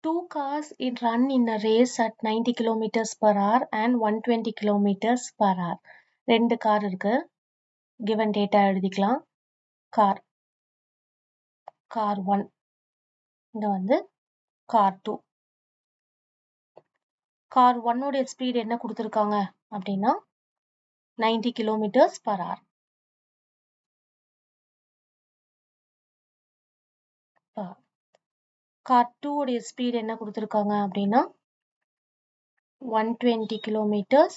Two cars run in a race at 90 kilometers per hour and 120 kilometers per hour. ரெண்டு car இருக்கு. given data எழுதிக்கலாம். Car 1 இங்க வந்து car 2. Car 1 உடைய speed என்ன கொடுத்திருக்காங்க அப்படின்னா 90 kilometers per hour. கார் 2 உடைய ஸ்பீட் என்ன கொடுத்திருக்காங்க அப்படின்னா 120 kilometers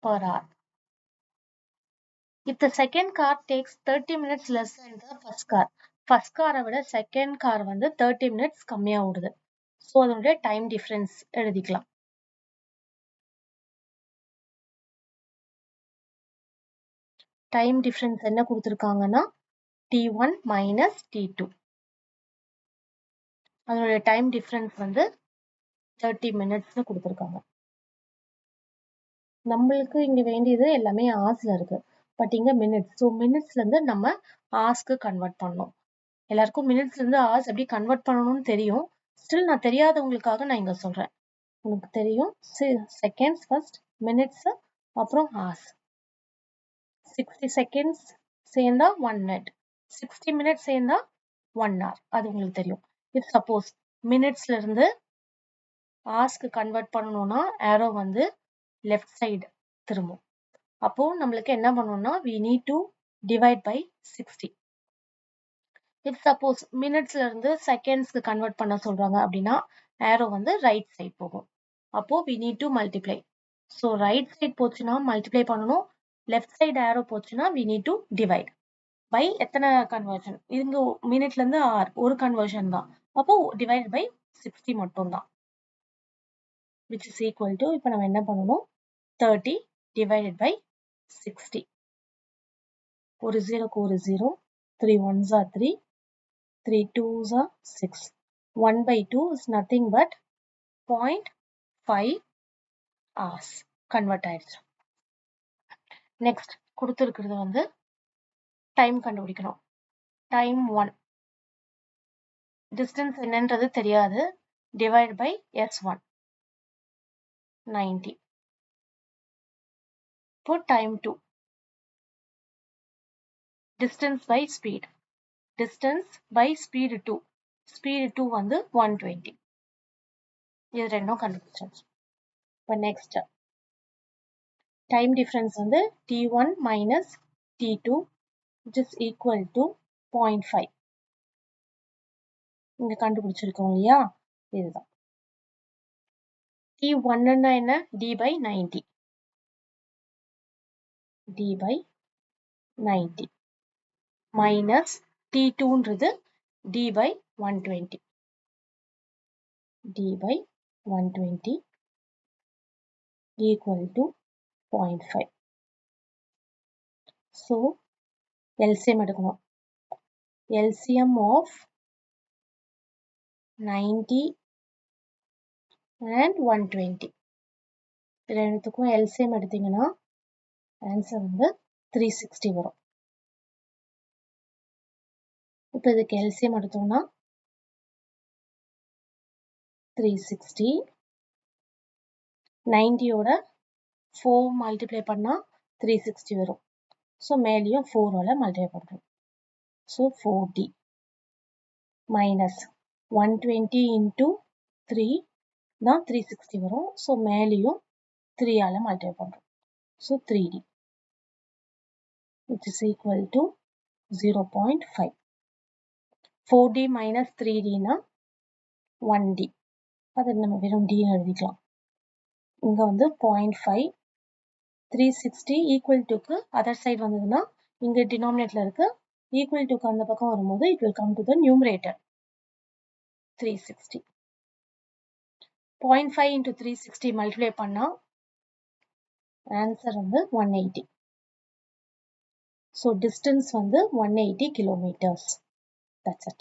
per hour. If the second car takes 30 minutes less than the first car விட second car வந்து 30 minutes கம்மியா ஓடுது. ஸோ அதனுடைய டைம் டிஃபரன்ஸ் எழுதிக்கலாம். டைம் டிஃபரன்ஸ் என்ன கொடுத்துருக்காங்கன்னா T1 minus T2. அதனுடைய டைம் டிஃபரன்ஸ் வந்து 30 மினிட்ஸ்னு கொடுத்துருக்காங்க. நம்மளுக்கு இங்க வேண்டியது எல்லாமே ஹார்ஸ்ல இருக்கு. பட் இங்க மினிட்ஸ். ஸோ மினிட்ஸ்ல இருந்து நம்ம ஹார்ஸ்க்கு கன்வெர்ட் பண்ணணும். எல்லாருக்கும் மினிட்ஸ்ல இருந்து ஹார்ஸ் எப்படி கன்வெர்ட் பண்ணணும்னு தெரியும். ஸ்டில் நான் தெரியாதவங்களுக்காக நான் இங்க சொல்றேன். உங்களுக்கு தெரியும் செகண்ட்ஸ் ஃபர்ஸ்ட், மினிட்ஸ், அப்புறம் ஹார்ஸ். 60 செகண்ட்ஸ் சேர்ந்தா 1 மினிட், 60 மினிட்ஸ் சேர்ந்தா 1 hour. அது உங்களுக்கு தெரியும். இஃப் சப்போஸ் மினிட்ஸ்ல இருந்து ஹார்ஸ்க்கு கன்வெர்ட் பண்ணணும்னா ஏரோ வந்து லெஃப்ட் சைடு திரும்பும். அப்போ நம்மளுக்கு என்ன பண்ணணும்னா we need to divide by 60. If suppose மினிட்ஸ்ல இருந்து செகண்ட்ஸ்க்கு கன்வெர்ட் பண்ண சொல்றாங்க அப்படின்னா ஏரோ வந்து ரைட் சைடு போகும். அப்போ we need to multiply. So right side போச்சுன்னா மல்டிப்ளை பண்ணணும். லெஃப்ட் சைடு ஏரோ போச்சுன்னா we need to divide. By எத்தனை கன்வர்ஷன்? இங்க மினிட்ல இருந்து ஒரு கன்வர்ஷன் தான். அப்போ டிவைட் பை 60 மட்டும் தான். which is equal to இப்போ நம்ம என்ன பண்ணணும் 30 divided by 60. ஒரு ஜீரோக்கு ஒரு zero, 3 ones are 3, 3 twos are 6. 1 by 2 is nothing but 0.5 hours. Convert ஆயிடுச்சு. நெக்ஸ்ட் கொடுத்துருக்கிறது வந்து டைம் கண்டுபிடிக்கணும். டைம் 1. டிஸ்டன்ஸ் என்னன்றது தெரியாது. Divide by S1 90. இப்போ time 2. Distance by speed. Distance by speed 2. Speed 2 வந்து 120. இது ரெண்டும் கண்டுபிடிச்சாச்சு. இப்போ நெக்ஸ்ட் டைம் டிஃபரன்ஸ் வந்து T1 minus T2 which is equal to 0.5. இங்க கண்டுபிடிச்சிருக்கோம் இல்லையா, இதுதான். T1 என்ன? D by 90. D by 90 minus T2ன்றது D by 120. D by 120 equal to 0.5. So LCM எடுக்கணும். LCM of 90 and 120. ரெண்டுத்துக்கும் LCM எடுத்தீங்கன்னா ஆன்சர் வந்து 360 வரும். இப்போ இதுக்கு LCM எடுத்தோம்னா 360 90யோட 4 மல்டிப்ளை பண்ணா 360 வரும். ஸோ மேலேயும் 4 மல்டிப்ளை பண்ணுறோம். ஸோ 4D மைனஸ் 120 இன்டூ 3 தான் 360 வரும். ஸோ மேலேயும் 3 மல்டிப்ளை பண்ணுறோம். So 3D which is equal to 0.5. 4D minus 3Dனா 1D. அது நம்ம வெறும் D எழுதிக்கலாம். இங்கே வந்து 0.5 360 ஈக்குவல் டுக்கு அதர் சைடு வந்ததுன்னா இங்கே டினாமினேட்டில் இருக்கு. ஈக்குவல் டுக்கு அந்த பக்கம் வரும்போது it will come to the numerator 360. 0.5 into 360 multiply பண்ணா ஆன்சர் வந்து 180. ஸோ டிஸ்டன்ஸ் வந்து 180 kilometers. That's it.